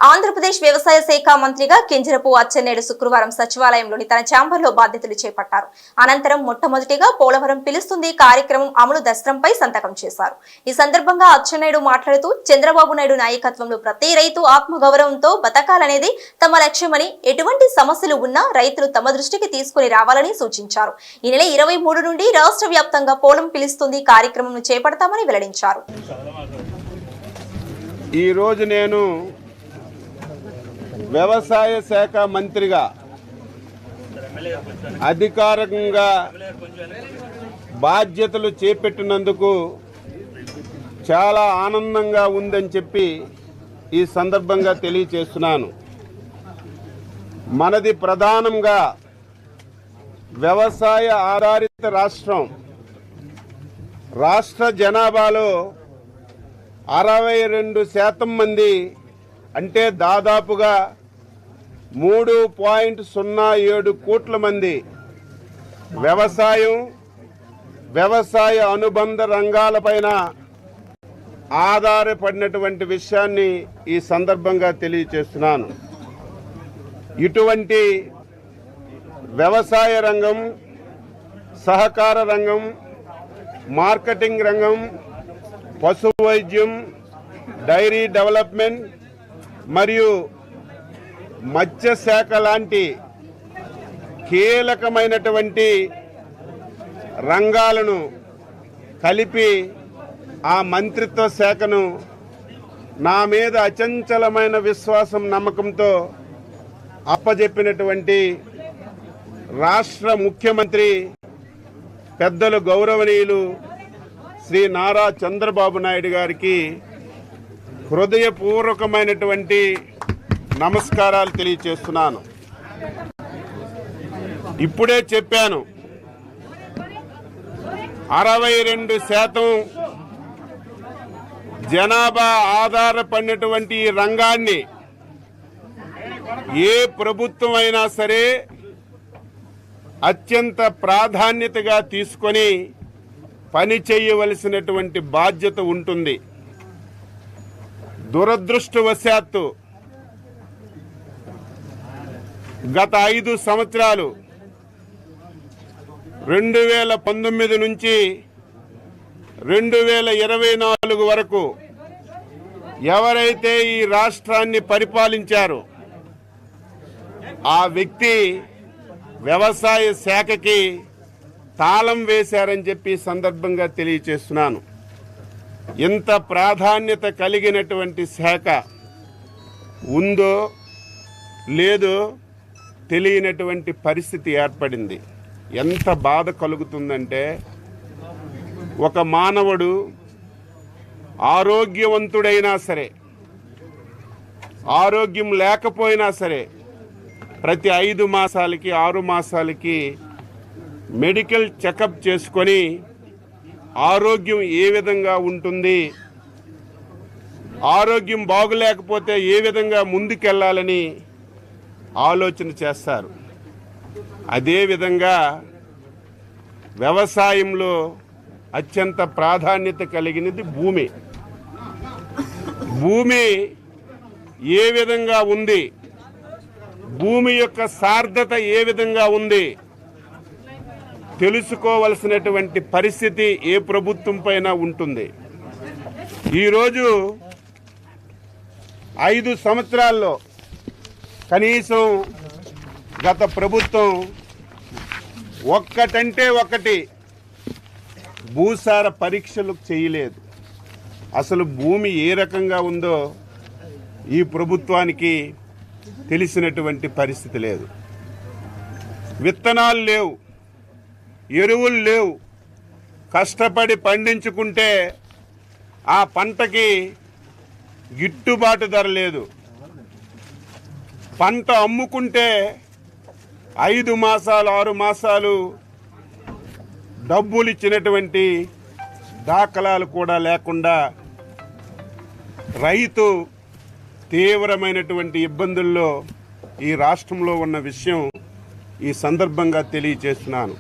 ఆంధ్రప్రదేశ్ వ్యవసాయ శాఖ మంత్రిగా కింజరపు అచ్చెన్నాయుడు శుక్రవారం సచివాలయంలోని తన ఛాంబర్లో బాధ్యతలు చేపట్టారు. అనంతరం మొట్టమొదటిగా పోలవరం పిలుస్తుంది కార్యక్రమం అమలు దస్త్రంపై సంతకం చేశారు. ఈ సందర్భంగా అచ్చెన్నాయుడు మాట్లాడుతూ చంద్రబాబు నాయుడు నాయకత్వంలో ప్రతి రైతు ఆత్మగౌరవంతో బతకాలనేది తమ లక్ష్యమని, ఎటువంటి సమస్యలు ఉన్నా రైతులు తమ దృష్టికి తీసుకుని రావాలని సూచించారు. ఈ నెల 23 నుండి రాష్ట్ర వ్యాప్తంగా పోలం పిలుస్తుంది కార్యక్రమం చేపడతామని వెల్లడించారు. ఈ రోజు నేను వ్యవసాయ శాఖ మంత్రిగా అధికారికంగా బాధ్యతలు చేపట్టినందుకు చాలా ఆనందంగా ఉందని చెప్పి ఈ సందర్భంగా తెలియజేస్తున్నాను. మనది ప్రధానంగా వ్యవసాయ ఆధారిత రాష్ట్రం. రాష్ట్ర జనాభాలో 62% మంది, అంటే దాదాపుగా 3.07 కోట్ల మంది వ్యవసాయ అనుబంధ రంగాలపైన ఆధారపడినటువంటి విషయాన్ని ఈ సందర్భంగా తెలియజేస్తున్నాను. ఇటువంటి వ్యవసాయ రంగం, సహకార రంగం, మార్కెటింగ్ రంగం, పశు వైద్యం, డైరీ డెవలప్మెంట్ మరియు మత్స్యశాఖ లాంటి కీలకమైనటువంటి రంగాలను కలిపి ఆ మంత్రిత్వ శాఖను నా మీద అచంచలమైన విశ్వాసం, నమ్మకంతో అప్పజెప్పినటువంటి రాష్ట్ర ముఖ్యమంత్రి పెద్దలు గౌరవనీయులు శ్రీ నారా చంద్రబాబు నాయుడు గారికి హృదయపూర్వకమైనటువంటి నమస్కారాలు తెలియజేస్తున్నాను. ఇప్పుడే చెప్పాను, 62% జనాభా ఆధారపడినటువంటి ఈ రంగాన్ని ఏ ప్రభుత్వం అయినా సరే అత్యంత ప్రాధాన్యతగా తీసుకొని పని చేయవలసినటువంటి బాధ్యత ఉంటుంది. దురదృష్టవశాత్తు గత 5 సంవత్సరాలు 2019 నుంచి 2024 వరకు ఎవరైతే ఈ రాష్ట్రాన్ని పరిపాలించారో ఆ వ్యక్తి వ్యవసాయ శాఖకి తాళం వేశారని చెప్పి సందర్భంగా తెలియజేస్తున్నాను. ఎంత ప్రాధాన్యత కలిగినటువంటి శాఖ ఉందో లేదో తెలియనటువంటి పరిస్థితి ఏర్పడింది. ఎంత బాధ కలుగుతుందంటే, ఒక మానవుడు ఆరోగ్యవంతుడైనా సరే, ఆరోగ్యం లేకపోయినా సరే, ప్రతి 5 మాసాలకి 6 మాసాలకి మెడికల్ చెకప్ చేసుకొని ఆరోగ్యం ఏ విధంగా ఉంటుంది, ఆరోగ్యం బాగులేకపోతే ఏ విధంగా ముందుకెళ్ళాలని ఆలోచన చేస్తారు. అదేవిధంగా వ్యవసాయంలో అత్యంత ప్రాధాన్యత కలిగినది భూమి. భూమి ఏ విధంగా ఉంది, భూమి యొక్క సార్థత ఏ విధంగా ఉంది తెలుసుకోవలసినటువంటి పరిస్థితి ఏ ప్రభుత్వం పైన ఉంటుంది. ఈరోజు 5 సంవత్సరాల్లో కనీసం గత ప్రభుత్వం ఒక్కటంటే ఒకటి భూసార పరీక్షలు చేయలేదు. అసలు భూమి ఏ రకంగా ఉందో ఈ ప్రభుత్వానికి తెలిసినటువంటి పరిస్థితి లేదు. విత్తనాలు లేవు, ఎరువులు లేవు. కష్టపడి పండించుకుంటే ఆ పంటకి గిట్టుబాటు ధర లేదు. పంట అమ్ముకుంటే 5 మాసాలు 6 మాసాలు డబ్బులు ఇచ్చినటువంటి దాఖలాలు కూడా లేకుండా రైతు తీవ్రమైనటువంటి ఇబ్బందుల్లో ఈ రాష్ట్రంలో ఉన్న విషయం ఈ సందర్భంగా తెలియజేస్తున్నాను.